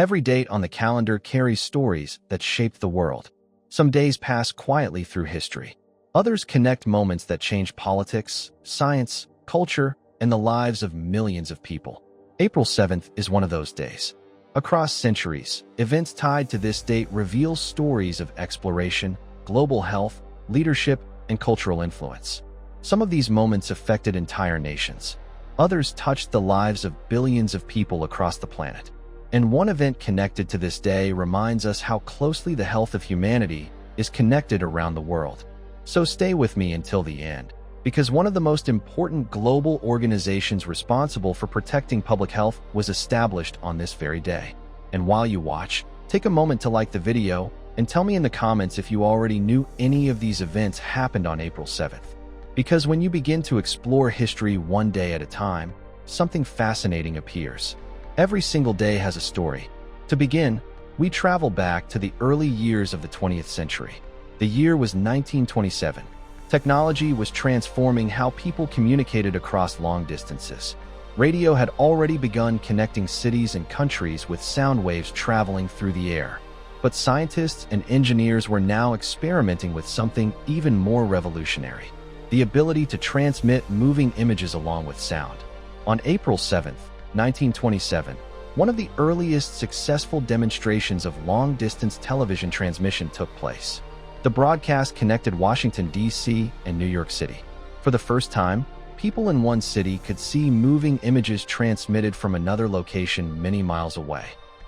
Every date on the calendar carries stories that shaped the world. Some days pass quietly through history. Others connect moments that change politics, science, culture, and the lives of millions of people. April 7th is one of those days. Across centuries, events tied to this date reveal stories of exploration, global health, leadership, and cultural influence. Some of these moments affected entire nations. Others touched the lives of billions of people across the planet. And one event connected to this day reminds us how closely the health of humanity is connected around the world. So stay with me until the end, because one of the most important global organizations responsible for protecting public health was established on this very day. And while you watch, take a moment to like the video and tell me in the comments if you already knew any of these events happened on April 7th. Because when you begin to explore history one day at a time, something fascinating appears. Every single day has a story. To begin, we travel back to the early years of the 20th century. The year was 1927. Technology was transforming how people communicated across long distances. Radio had already begun connecting cities and countries with sound waves traveling through the air. But scientists and engineers were now experimenting with something even more revolutionary: the ability to transmit moving images along with sound. On April 7th, 1927, one of the earliest successful demonstrations of long-distance television transmission took place. The broadcast connected Washington, D.C. and New York City. For the first time, people in one city could see moving images transmitted from another location many miles away.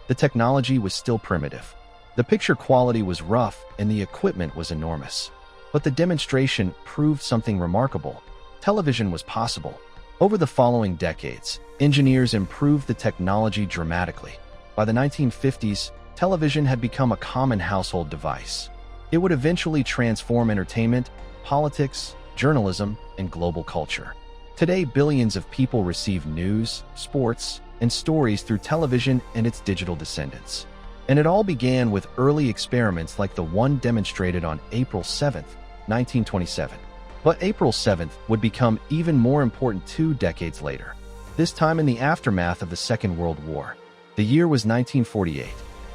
The technology was still primitive. The picture quality was rough and the equipment was enormous. But the demonstration proved something remarkable. Television was possible. Over the following decades, engineers improved the technology dramatically. By the 1950s, television had become a common household device. It would eventually transform entertainment, politics, journalism, and global culture. Today, billions of people receive news, sports, and stories through television and its digital descendants. And it all began with early experiments like the one demonstrated on April 7th, 1927. But April 7th would become even more important 2 decades later, this time in the aftermath of the Second World War. The year was 1948.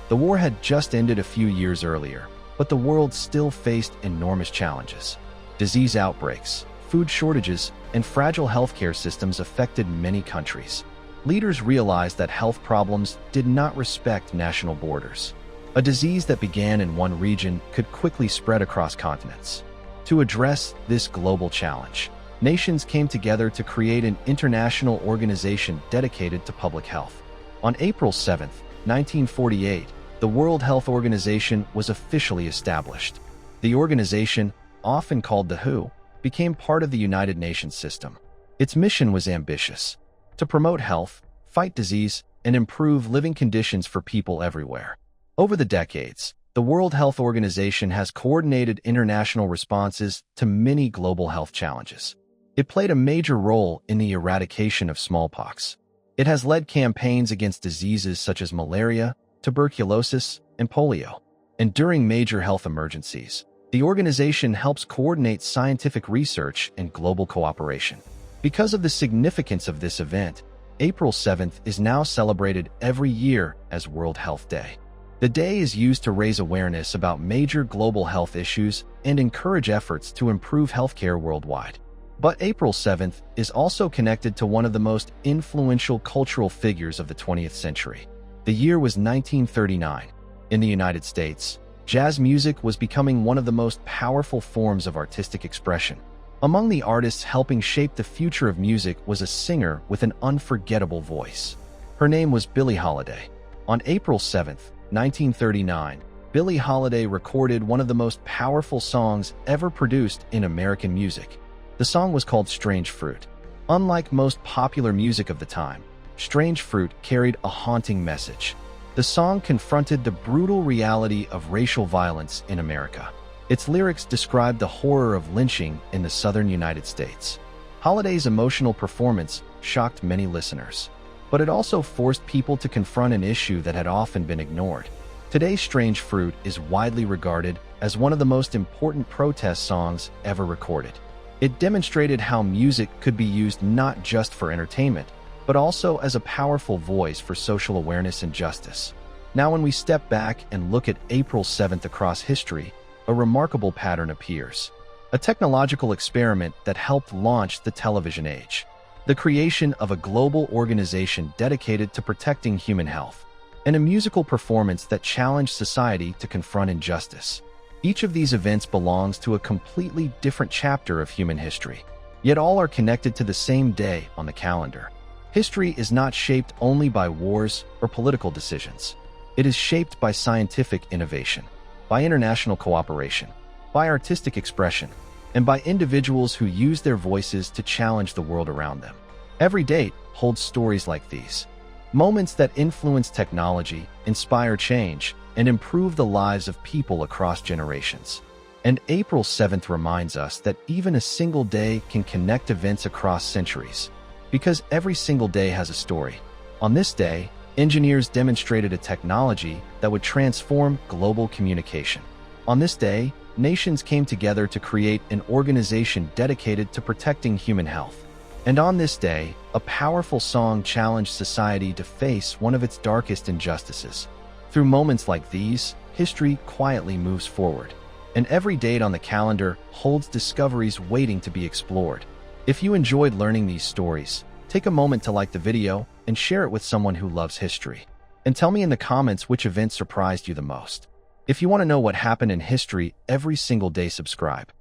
The war had just ended a few years earlier, but the world still faced enormous challenges. Disease outbreaks, food shortages, and fragile healthcare systems affected many countries. Leaders realized that health problems did not respect national borders. A disease that began in one region could quickly spread across continents. To address this global challenge, nations came together to create an international organization dedicated to public health. On April 7, 1948, the World Health Organization was officially established. The organization, often called the WHO, became part of the United Nations system. Its mission was ambitious: to promote health, fight disease, and improve living conditions for people everywhere. Over the decades, the World Health Organization has coordinated international responses to many global health challenges. It played a major role in the eradication of smallpox. It has led campaigns against diseases such as malaria, tuberculosis, and polio. And during major health emergencies, the organization helps coordinate scientific research and global cooperation. Because of the significance of this event, April 7th is now celebrated every year as World Health Day. The day is used to raise awareness about major global health issues and encourage efforts to improve healthcare worldwide. But April 7th is also connected to one of the most influential cultural figures of the 20th century. The year was 1939. In the United States, jazz music was becoming one of the most powerful forms of artistic expression. Among the artists helping shape the future of music was a singer with an unforgettable voice. Her name was Billie Holiday. On April 7th, 1939, Billie Holiday recorded one of the most powerful songs ever produced in American music. The song was called Strange Fruit. Unlike most popular music of the time, Strange Fruit carried a haunting message. The song confronted the brutal reality of racial violence in America. Its lyrics described the horror of lynching in the southern United States. Holiday's emotional performance shocked many listeners, but it also forced people to confront an issue that had often been ignored. Today's Strange Fruit is widely regarded as one of the most important protest songs ever recorded. It demonstrated how music could be used not just for entertainment, but also as a powerful voice for social awareness and justice. Now, when we step back and look at April 7th across history, a remarkable pattern appears. A technological experiment that helped launch the television age. The creation of a global organization dedicated to protecting human health. And a musical performance that challenged society to confront injustice. Each of these events belongs to a completely different chapter of human history. Yet all are connected to the same day on the calendar. History is not shaped only by wars or political decisions. It is shaped by scientific innovation, by international cooperation, by artistic expression, and by individuals who use their voices to challenge the world around them. Every date holds stories like these. Moments that influence technology, inspire change, and improve the lives of people across generations. And April 7th reminds us that even a single day can connect events across centuries. Because every single day has a story. On this day, engineers demonstrated a technology that would transform global communication. On this day, nations came together to create an organization dedicated to protecting human health. And on this day, a powerful song challenged society to face one of its darkest injustices. Through moments like these, history quietly moves forward. And every date on the calendar holds discoveries waiting to be explored. If you enjoyed learning these stories, take a moment to like the video and share it with someone who loves history. And tell me in the comments which event surprised you the most. If you want to know what happened in history every single day, subscribe.